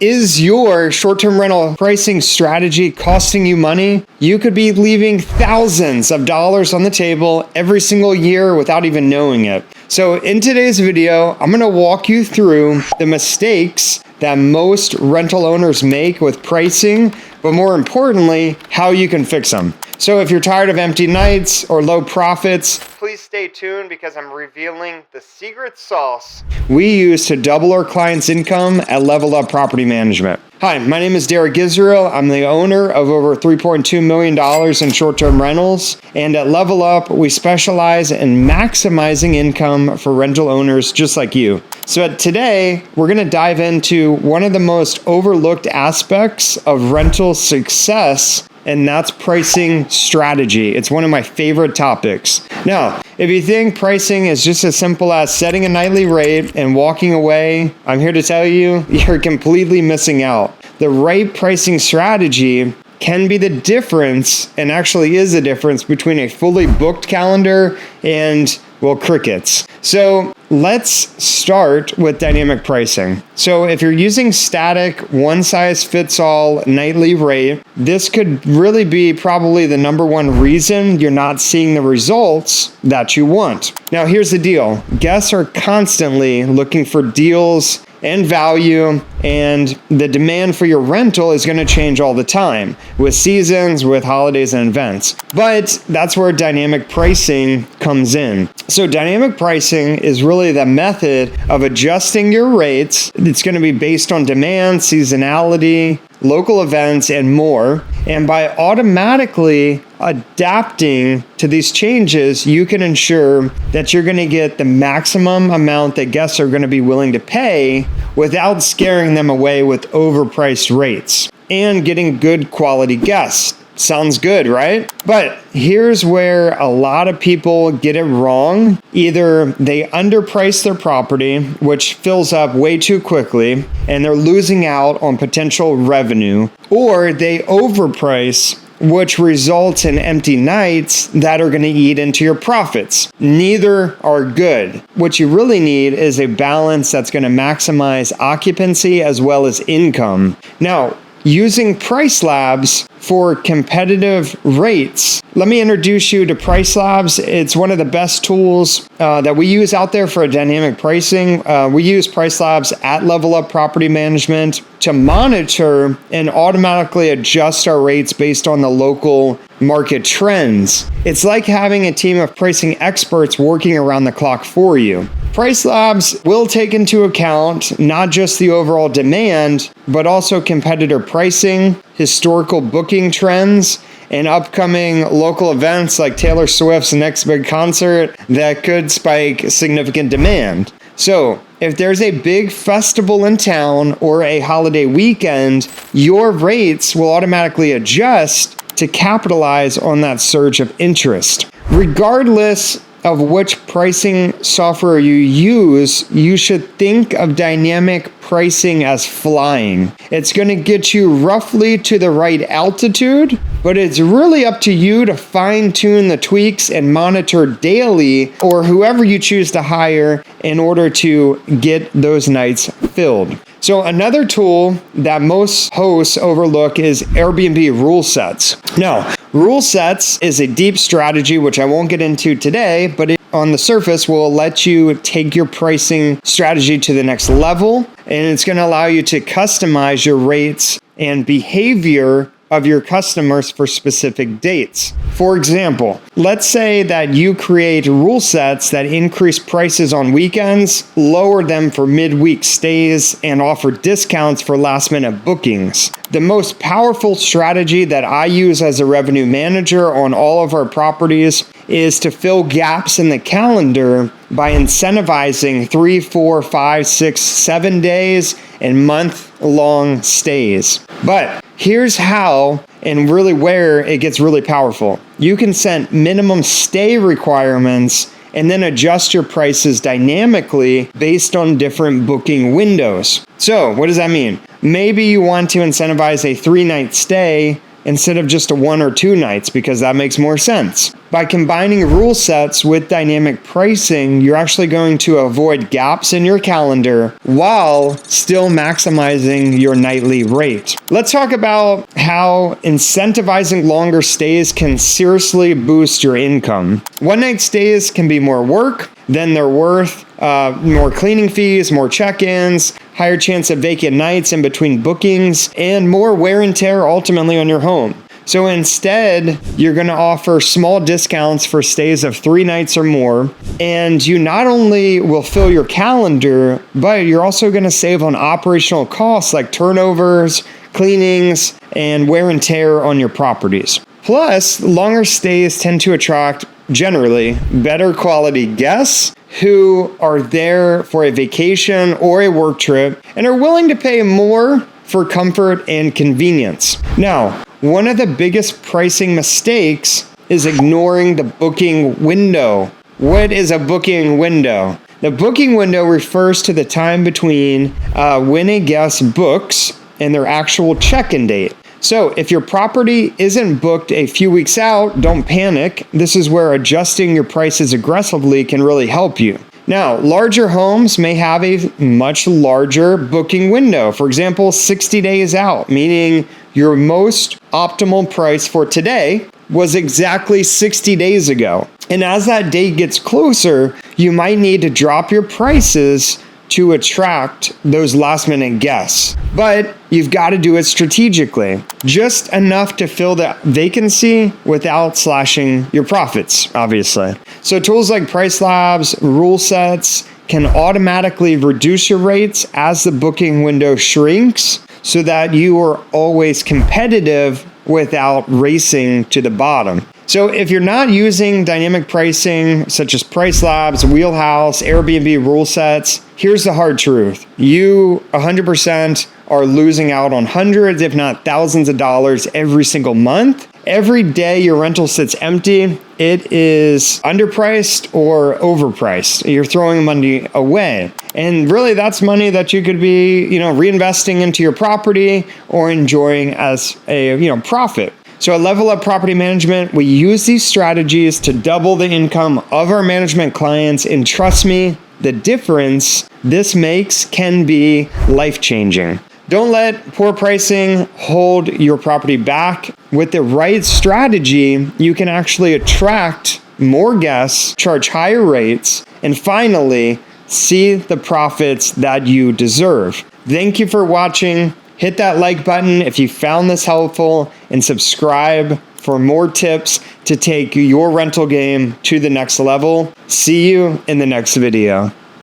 Is your short-term rental pricing strategy costing you money? You could be leaving thousands of dollars on the table every single year without even knowing it. So in today's video, I'm going to walk you through the mistakes that most rental owners make with pricing, but more importantly, how you can fix them. So if you're tired of empty nights or low profits, please stay tuned because I'm revealing the secret sauce we use to double our clients' income at LevelUp Property Management. Hi, my name is Derek Gisriel. I'm the owner of over $3.2 million in short-term rentals. And at LevelUp, we specialize in maximizing income for rental owners just like you. So today, we're going to dive into one of the most overlooked aspects of rental success, and that's pricing strategy. It's one of my favorite topics. Now, if you think pricing is just as simple as setting a nightly rate and walking away, I'm here to tell you, you're completely missing out. The right pricing strategy can be the difference, and actually is the difference, between a fully booked calendar and, well, crickets. So let's start with dynamic pricing. So if you're using static, one-size-fits-all nightly rate, this could really be probably the number one reason you're not seeing the results that you want. Now, here's the deal. Guests are constantly looking for deals and value, and the demand for your rental is going to change all the time with seasons, with holidays and events. But that's where dynamic pricing comes in. So dynamic pricing is really the method of adjusting your rates. It's going to be based on demand, seasonality, local events, and more. And by automatically adapting to these changes, you can ensure that you're going to get the maximum amount that guests are going to be willing to pay without scaring them away with overpriced rates and getting good quality guests. Sounds good, right? But here's where a lot of people get it wrong. Either they underprice their property, which fills up way too quickly, and they're losing out on potential revenue, or they overprice, which results in empty nights that are going to eat into your profits. Neither are good. What you really need is a balance that's going to maximize occupancy as well as income. Now, using Pricelabs for competitive rates. Let me introduce you to Pricelabs. It's one of the best tools that we use out there for dynamic pricing. We use Pricelabs at LevelUp Property Management to monitor and automatically adjust our rates based on the local market trends. It's like having a team of pricing experts working around the clock for you. Pricelabs will take into account not just the overall demand, but also competitor pricing, historical booking trends, and upcoming local events like Taylor Swift's next big concert that could spike significant demand. So, if there's a big festival in town or a holiday weekend, your rates will automatically adjust to capitalize on that surge of interest. Regardless of which pricing software you use, you should think of dynamic pricing as flying. It's going to get you roughly to the right altitude, but it's really up to you to fine-tune the tweaks and monitor daily, or whoever you choose to hire, in order to get those nights filled. So another tool that most hosts overlook is Airbnb rule sets. Now, rule sets is a deep strategy, which I won't get into today, but it, on the surface, will let you take your pricing strategy to the next level, and it's going to allow you to customize your rates and behavior of your customers for specific dates. For example, let's say that you create rule sets that increase prices on weekends, lower them for midweek stays, and offer discounts for last-minute bookings. The most powerful strategy that I use as a revenue manager on all of our properties is to fill gaps in the calendar by incentivizing 3, 4, 5, 6, 7 days and month-long stays. But here's how and really where it gets really powerful. You can set minimum stay requirements and then adjust your prices dynamically based on different booking windows. So what does that mean? Maybe you want to incentivize a 3-night stay instead of just a 1 or 2 nights because that makes more sense. By combining rule sets with dynamic pricing, you're actually going to avoid gaps in your calendar while still maximizing your nightly rate. Let's talk about how incentivizing longer stays can seriously boost your income. One-night stays can be more work than they're worth, more cleaning fees, more check-ins, higher chance of vacant nights in between bookings, and more wear and tear ultimately on your home. So instead, you're going to offer small discounts for stays of 3 nights or more, and you not only will fill your calendar, but you're also going to save on operational costs like turnovers, cleanings, and wear and tear on your properties. Plus, longer stays tend to attract, generally, better quality guests who are there for a vacation or a work trip and are willing to pay more for comfort and convenience. Now, one of the biggest pricing mistakes is ignoring the booking window. What is a booking window? The booking window refers to the time between when a guest books and their actual check-in date. So if your property isn't booked a few weeks out, don't panic. This is where adjusting your prices aggressively can really help you. Now, larger homes may have a much larger booking window. For example, 60 days out, meaning your most optimal price for today was exactly 60 days ago. And as that date gets closer, you might need to drop your prices to attract those last minute guests. But you've got to do it strategically, just enough to fill the vacancy without slashing your profits, obviously. So tools like Pricelabs, rule sets can automatically reduce your rates as the booking window shrinks so that you are always competitive without racing to the bottom. So if you're not using dynamic pricing such as Pricelabs, Wheelhouse, Airbnb rule sets, here's the hard truth. You 100% are losing out on hundreds, if not thousands of dollars every single month. Every day your rental sits empty, it is underpriced or overpriced. You're throwing money away. And really that's money that you could be, reinvesting into your property or enjoying as a, profit. So at LevelUp Property Management, we use these strategies to double the income of our management clients. And trust me, the difference this makes can be life-changing. Don't let poor pricing hold your property back. With the right strategy, you can actually attract more guests, charge higher rates, and finally, see the profits that you deserve. Thank you for watching. Hit that like button if you found this helpful and subscribe for more tips to take your rental game to the next level. See you in the next video.